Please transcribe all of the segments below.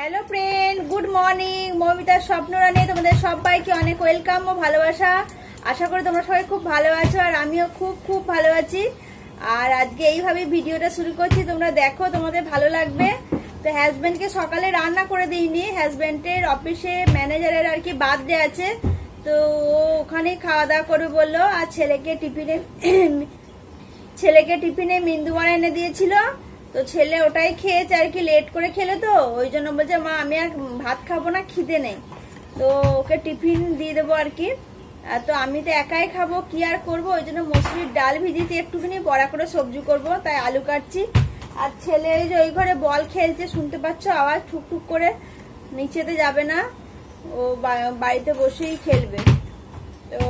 Hello friend, good morning. মৌমিতার স্বপ্নরানী তোমাদের সবাইকে অনেক ওয়েলকাম ও ভালোবাসা। আশা করি তোমরা সবাই খুব ভালো আছো, আর আমিও খুব খুব ভালো আছি। আর আজকে এইভাবে ভিডিওটা শুরু করছি, তোমরা দেখো, তোমাদের ভালো লাগবে। তো হাজব্যান্ডকে সকালে রান্না করে দিইনি, হাজব্যান্ডের অফিসে ম্যানেজারের আর কি বার্থডে আছে, তো ওখানেই খাওয়া দাওয়া করবে বললো। আর ছেলেকে টিফিনে মিন্দু বানা এনে দিয়েছিল, তো ছেলে ওটাই খেয়েছে আর কি, লেট করে খেলে, তো ওই জন্য বলছে মা আমি আর ভাত খাবো না, খিদে নেই, তো ওকে টিফিন দিয়ে দেবো আর কি। তো আমি তো একাই খাবো, কি আর করবো, ওই জন্য মসুরির ডাল ভিজিয়েছি, একটুখানি বড়া করে সবজি করব, তাই আলু কাটছি। আর ছেলে ওই যে ওই ঘরে বল খেলছে, শুনতে পাচ্ছ আওয়াজ, ঠুকঠুক করে, নিচেতে যাবে না, ও বাড়িতে বসেই খেলবে। তো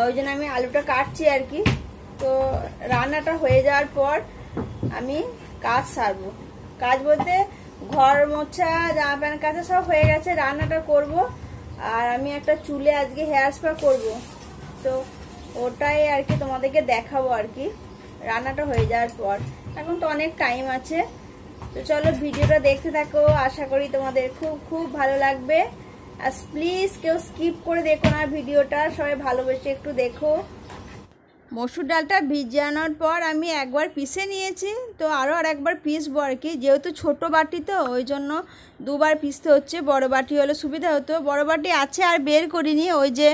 ওই জন্য আমি আলুটা কাটছি আর কি। তো রান্নাটা হয়ে যাওয়ার পর আমি কাজ সারবো। কাজ বলতে ঘর মোছা, জামা প্যান্ট কাচা সব হয়ে গেছে, রান্নাটা করব। আর আমি একটা চুলে আজকে হেয়ার স্পা করব, তো ওটাই আর কি তোমাদেরকে দেখাবো আর কি রান্নাটা হয়ে যাওয়ার পর। এখন তো অনেক টাইম আছে, তো চলো ভিডিওটা দেখতে থাকো, আশা করি তোমাদের খুব খুব ভালো লাগবে। আর প্লিজ কেউ স্কিপ করে দেখো না ভিডিওটা, সবাই ভালোবেসে একটু দেখো। মসুর ডালটা ভিজানোর পর আমি একবার পিষে নিয়েছি, তো আরও একবার পিসবো আর কি, যেহেতু ছোট বাটি তো ওই জন্য দুবার পিষতে হচ্ছে। বড় বাটি হলে সুবিধা হতো, বড় বাটি আছে আর বের করিনি, ওই যে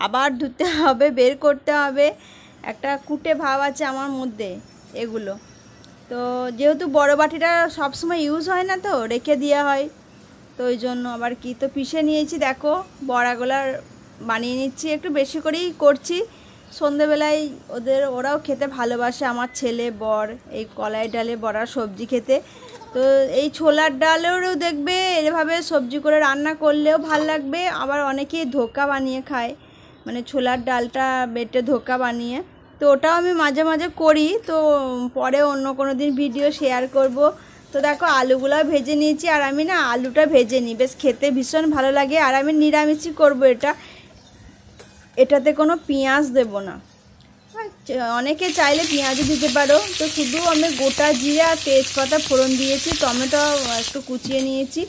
আবার ধুতে হবে, বের করতে হবে, একটা কুটে ভাব আছে আমার মধ্যে এগুলো। তো যেহেতু বড় বাটিটা সবসময় ইউজ হয় না, তো রেখে দেওয়া হয়, তো ওই জন্য আবার কি, তো পিষে নিয়েছি। দেখো বড়াগুলার বানিয়ে নিচ্ছি, একটু বেশি করেই করছি। সন্ধেবেলায় ওরাও খেতে ভালোবাসে, আমার ছেলে বর, এই কলাই ডালে বড়া সবজি খেতে। তো এই ছোলার ডালেরও দেখবে এভাবে সবজি করে রান্না করলেও ভাল লাগবে। আবার অনেকেই ধোকা বানিয়ে খায়, মানে ছোলার ডালটা বেটে ধোকা বানিয়ে, তো ওটাও আমি মাঝে মাঝে করি, তো পরে অন্য কোনো দিন ভিডিও শেয়ার করব। তো দেখো আলুগুলো ভেজে নিয়েছি, আর আমি না আলুটা ভেজে নিই, বেশ খেতে ভীষণ ভালো লাগে। আর আমি নিরামিষই করব এটাতে কোনো পেঁয়াজ দেব না, অনেকে চাইলে পেঁয়াজও দিতে পারো। তো শুধু আমি গোটা জিরা আর তেজপাতা ফোড়ন দিয়েছি, টমেটো একটু কুচিয়ে নিয়েছি,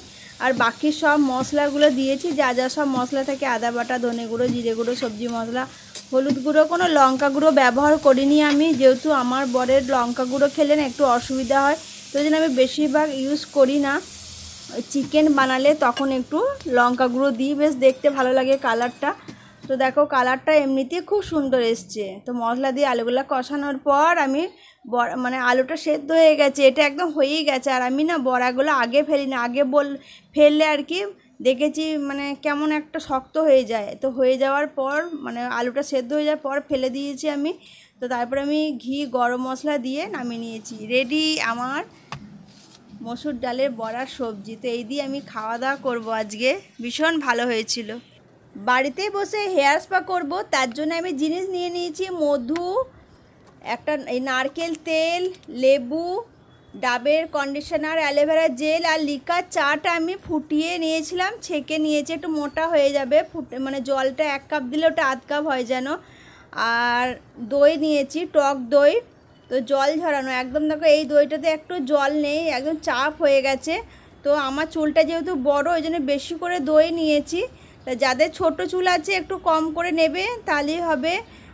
আর বাকি সব মশলাগুলো দিয়েছি, যা যা সব মশলা থাকে, আদা বাটা, ধনে গুঁড়ো, জিরে গুঁড়ো, সবজি মশলা, হলুদ গুঁড়ো, কোনো লঙ্কা গুঁড়ো ব্যবহার করিনি আমি, যেহেতু আমার বরের লঙ্কা গুঁড়ো খেলে না একটু অসুবিধা হয়, তো ওই জন্য আমি বেশিরভাগ ইউজ করি না। চিকেন বানালে তখন একটু লঙ্কা গুঁড়ো দিই, বেশ দেখতে ভালো লাগে কালারটা। তো দেখো কালারটা এমনিতেই খুব সুন্দর এসছে। তো মশলা দিয়ে আলুগুলো কষানোর পর আমি মানে আলুটা সেদ্ধ হয়ে গেছে, এটা একদম হয়েই গেছে। আর আমি না বড়াগুলো আগে ফেলি না, আগে ফেললে আর কি দেখেছি মানে কেমন একটা শক্ত হয়ে যায়, তো হয়ে যাওয়ার পর মানে আলুটা সেদ্ধ হয়ে যাওয়ার পর ফেলে দিয়েছি আমি। তো তারপরে আমি ঘি গরম মশলা দিয়ে নামিয়ে নিয়েছি, রেডি আমার মসুর ডালের বড়ার সবজি। তো এই দিয়ে আমি খাওয়া দাওয়া করবো আজকে, ভীষণ ভালো হয়েছিল। বাড়িতেই বসে হেয়ার স্পা করব, তার জন্য আমি জিনিস নিয়ে নিয়েছি, মধু, একটা এই নারকেল তেল, লেবু, ডাবের কন্ডিশনার, অ্যালোভেরা জেল, আর লিকার চাটা আমি ফুটিয়ে নিয়েছিলাম, ছেঁকে নিয়েছি, একটু মোটা হয়ে যাবে, মানে জলটা 1 কাপ দিলে ওটা আধ কাপ হয় যেন। আর দই নিয়েছি, টক দই, তো জল ঝরানো একদম। দেখো এই দইটাতে একটু জল নেই, একদম চাপ হয়ে গেছে। তো আমার চুলটা যেহেতু বড়, ওই জন্য বেশি করে দই নিয়েছি। তা যাদের ছোট চুল আছে একটু কম করে নেবে, তাহলেই হবে।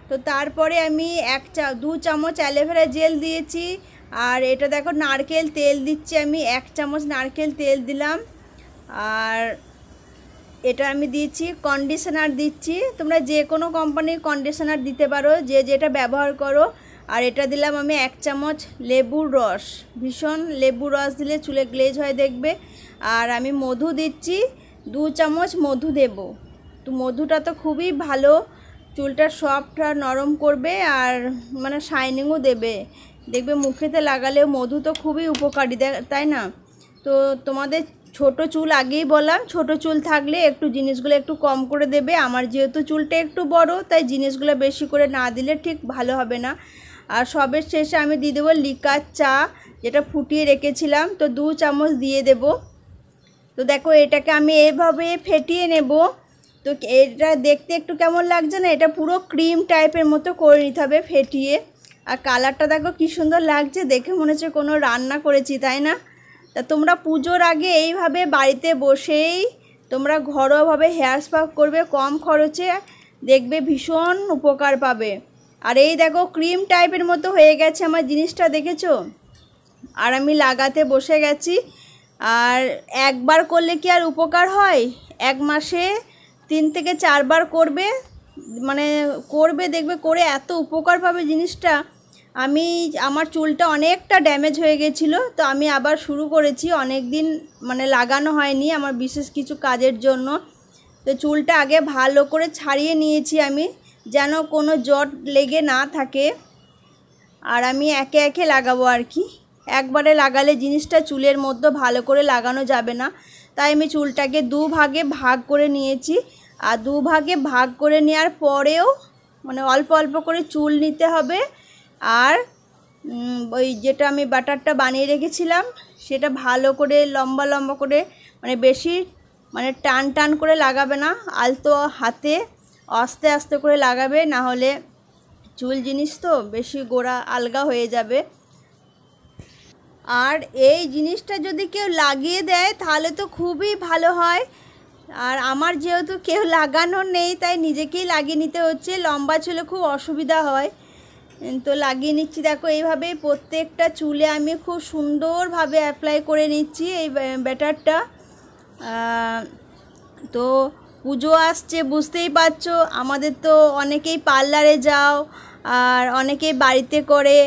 তো তারপরে আমি 2 চামচ অ্যালোভেরা জেল দিয়েছি। আর এটা দেখো নারকেল তেল দিচ্ছি আমি, 1 চামচ নারকেল তেল দিলাম। আর এটা আমি দিচ্ছি কন্ডিশনার দিচ্ছি, তোমরা যে কোনো কোম্পানির কন্ডিশনার দিতে পারো, যে যেটা ব্যবহার করো। আর এটা দিলাম আমি 1 চামচ লেবুর রস, ভীষণ লেবুর রস দিলে চুলে গ্লেজ হয় দেখবে। আর আমি মধু দিচ্ছি, 2 চামচ মধু দেব। তো মধুটা তো খুবই ভালো, চুলটা সফট আর নরম করবে, আর মানে শাইনিংও দেবে, দেখবে মুখেতে লাগালেও মধু তো খুবই উপকারী, তাই না? তো তোমাদের ছোট চুল আগেই বললাম, ছোট চুল থাকলে একটু জিনিসগুলো একটু কম করে দেবে। আমার যেহেতু চুলটা একটু বড়, তাই জিনিসগুলো বেশি করে না দিলে ঠিক ভালো হবে না। আর সবের শেষে আমি দিয়ে দেবো লিকার চা, যেটা ফুটিয়ে রেখেছিলাম, তো 2 চামচ দিয়ে দেব। তো দেখো এটাকে আমি এইভাবে ফেটিয়ে নেব। তো এটা দেখতে একটু কেমন লাগছে না, এটা পুরো ক্রিম টাইপের মতো করে নিতে হবে ফেটিয়ে। আর কালারটা দেখো কি সুন্দর লাগছে, দেখে মনে হচ্ছে কোনো রান্না করেছি, তাই না? তা তোমরা পুজোর আগে এইভাবে বাড়িতে বসেই তোমরা ঘরোয়াভাবে হেয়ার স্পা করবে কম খরচে, দেখবে ভীষণ উপকার পাবে। আর এই দেখো ক্রিম টাইপের মতো হয়ে গেছে আমার জিনিসটা, দেখেছো? আর আমি লাগাতে বসে গেছি। আর একবার করলে কি আর উপকার হয়? 1 মাসে 3 থেকে 4 বার করবে, মানে করবে, দেখবে করে এত উপকার পাবে জিনিসটা। আমার চুলটা অনেকটা ড্যামেজ হয়ে গেছিলো, তো আমি আবার শুরু করেছি। অনেক দিন মানে লাগানো হয়নি আমার বিশেষ কিছু কাজের জন্য। তো চুলটা আগে ভালো করে ছাড়িয়ে নিয়েছি আমি, যেন কোনো জট লেগে না থাকে। আর আমি একে একে লাগাবো আর কি, একবারে লাগালে জিনিসটা চুলের মধ্যে ভালো করে লাগানো যাবে না। তাই আমি চুলটাকে 2 ভাগে ভাগ করে নিয়েছি। আর 2 ভাগে ভাগ করে নেওয়ার পরেও মানে অল্প অল্প করে চুল নিতে হবে। আর ওই যেটা আমি বাটারটা বানিয়ে রেখেছিলাম সেটা ভালো করে লম্বা লম্বা করে, মানে বেশি মানে টান টান করে লাগাবে না, আলতো হাতে আস্তে আস্তে করে লাগাবে, না হলে চুল জিনিস তো বেশি গোড়া আলগা হয়ে যাবে। আর এই জিনিসটা যদি কেউ লাগিয়ে দেয় তাহলে তো খুবই ভালো হয়। আর আমার যেহেতু কেউ লাগানোর নেই তাই নিজেকেই লাগিয়ে নিতে হচ্ছে, লম্বা চুলে খুব অসুবিধা হয়। তো লাগিয়ে নিচ্ছি, দেখো এইভাবেই প্রত্যেকটা চুলে আমি খুব সুন্দরভাবে অ্যাপ্লাই করে নিচ্ছি এই ব্যাটারটা। তো পুজো আসছে, বুঝতেই পারছো, আমাদের তো অনেকেই পার্লারে যাও আর অনেকেই বাড়িতে করে।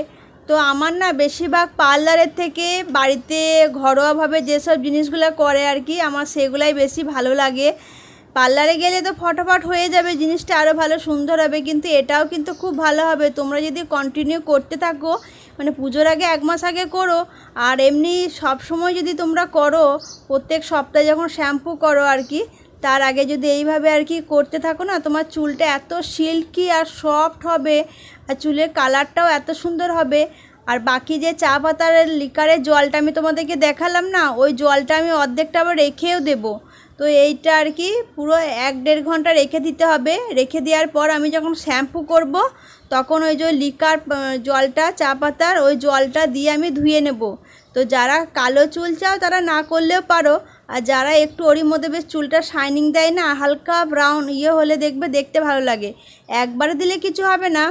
তো আমার না বেশিরভাগ পার্লারের থেকে বাড়িতে ঘরোয়াভাবে যেসব জিনিসগুলো করে আর কি, আমার সেগুলাই বেশি ভালো লাগে। পার্লারে গেলে তো ফটাফট হয়ে যাবে, জিনিসটা আরও ভালো সুন্দর হবে, কিন্তু এটাও কিন্তু খুব ভালো হবে তোমরা যদি কন্টিনিউ করতে থাকো। মানে পুজোর আগে 1 মাস আগে করো, আর এমনি সব সময় যদি তোমরা করো, প্রত্যেক সপ্তাহে যখন শ্যাম্পু করো আর কি, তার আগে যদি এইভাবে আর কি করতে থাকো না, তোমার চুলটা এত সিল্কি আর সফট হবে, আর চুলের কালারটাও এত সুন্দর হবে। আর বাকি যে চা পাতার লিকারের জলটা আমি তোমাদেরকে দেখালাম না, ওই জলটা আমি অর্ধেকটা আবার রেখেও দেবো। তো এইটা আর কি পুরো 1-1.5 ঘন্টা রেখে দিতে হবে। রেখে দেওয়ার পর আমি যখন শ্যাম্পু করব তখন ওই যে লিকার জলটা, চা পাতার ওই জলটা দিয়ে আমি ধুয়ে নেব। তো যারা কালো চুল চাও তারা না করলেও পারো, আর যারা একটু ওরই মধ্যে বেশ চুলটা শাইনিং দেয় না, হালকা ব্রাউন হলে দেখবে দেখতে ভালো লাগে, একবারে দিলে কিছু হবে না।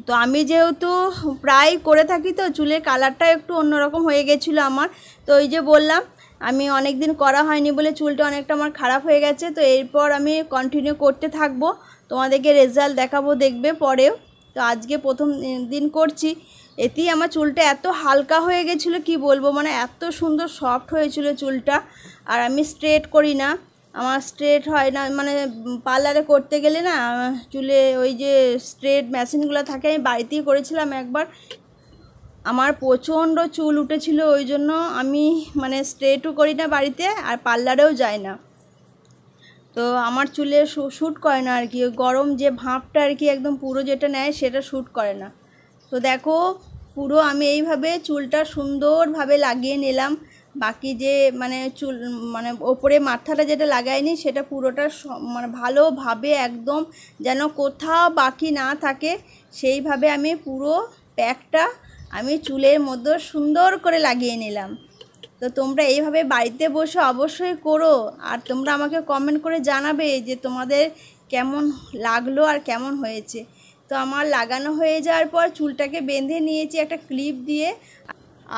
তো আমি যেহেতু প্রায় করে থাকি, তো চুলের কালারটা একটু অন্যরকম হয়ে গেছিলো আমার। তো ওই যে বললাম আমি অনেক দিন করা হয়নি বলে চুলটা অনেকটা আমার খারাপ হয়ে গেছে। তো এরপর আমি কন্টিনিউ করতে থাকবো, তোমাদেরকে রেজাল্ট দেখাবো, দেখবে পরেও। তো আজকে প্রথম দিন করছি, এতেই আমার চুলটা এত হালকা হয়ে গেছিলো কি বলবো, মানে এত সুন্দর সফট হয়েছিল চুলটা। আর আমি স্ট্রেট করি না, আমার স্ট্রেট হয় না, মানে পার্লারে করতে গেলে না চুলে ওই যে স্ট্রেট মেশিনগুলো থাকে, আমি বাড়িতেই করেছিলাম একবার, আমার প্রচণ্ড চুল উঠেছিল, ওই জন্য আমি মানে স্ট্রেটও করি না বাড়িতে, আর পার্লারেও যাই না। তো আমার চুলে শ্যুট করে না আর কি, গরম যে ভাঁপটা আর কি একদম পুরো যেটা নেয় সেটা শ্যুট করে না। তো দেখো পুরো আমি এইভাবে চুলটা সুন্দরভাবে লাগিয়ে নিলাম। বাকি যে মানে চুল মানে ওপরে মাথাটা যেটা লাগাইনি সেটা পুরোটা মানে ভালোভাবে একদম যেন কোথাও বাকি না থাকে সেইভাবে আমি পুরো প্যাকটা আমি চুলের মধ্যে সুন্দর করে লাগিয়ে নিলাম। তো তোমরা এইভাবে বাড়িতে বসে অবশ্যই করো, আর তোমরা আমাকে কমেন্ট করে জানাবে যে তোমাদের কেমন লাগলো আর কেমন হয়েছে। তো আমার লাগানো হয়ে যাওয়ার পর চুলটাকে বেঁধে নিয়েছি একটা ক্লিপ দিয়ে,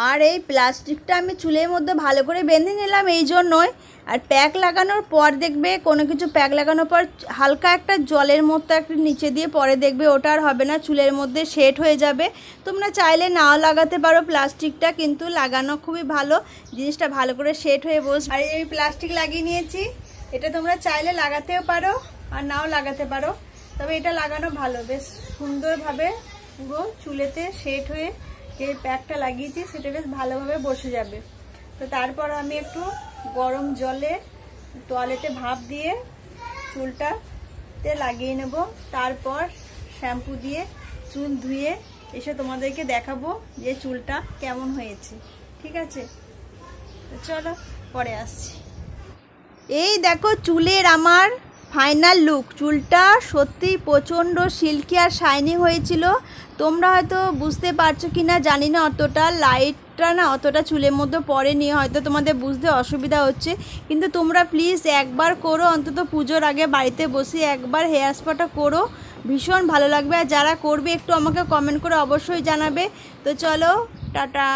আর এই প্লাস্টিকটা আমি চুলের মধ্যে ভালো করে বেঁধে নিলাম এই জন্যই। আর প্যাক লাগানোর পর দেখবে কোনো কিছু প্যাক লাগানোর পর হালকা একটা জলের মতো একটা নিচে দিয়ে পরে দেখবে ওটা আর হবে না, চুলের মধ্যে সেট হয়ে যাবে। তোমরা চাইলে নাও লাগাতে পারো প্লাস্টিকটা, কিন্তু লাগানো খুবই ভালো, জিনিসটা ভালো করে সেট হয়ে বসবে। আর এই প্লাস্টিক লাগিয়ে নিয়েছি, এটা তোমরা চাইলে লাগাতেও পারো আর নাও লাগাতে পারো, তবে এটা লাগানো ভালো, বেশ সুন্দরভাবে পুরো চুলেতে সেট হয়ে যে প্যাকটা লাগিয়েছি সেটা বেশ ভালোভাবে বসে যাবে। তো তারপর আমি একটু গরম জলে তোয়ালেতে ভাপ দিয়ে চুলটাতে লাগিয়ে নেব, তারপর শ্যাম্পু দিয়ে চুল ধুয়ে এসে তোমাদেরকে দেখাবো যে চুলটা কেমন হয়েছে। ঠিক আছে, তো চলো পরে আসছি। এই দেখো চুলের আমার ফাইনাল লুক, চুলটা সত্যিই প্রচণ্ড সিল্কি আর শাইনি হয়েছিল। তোমরা হয়তো বুঝতে পারছো কি না জানি না, অতটা লাইট প্রোডাক্টটা না অতটা চুলের মধ্যে পড়েনি, হয়তো তোমাদের বুঝতে অসুবিধা হচ্ছে, কিন্তু তোমরা প্লিজ একবার করো, অন্তত পুজোর আগে বাড়িতে বসে একবার হেয়ার স্পাটা করো, ভীষণ ভালো লাগবে। আর যারা করবে একটু আমাকে কমেন্ট করে অবশ্যই জানাবে। তো চলো, টাটা।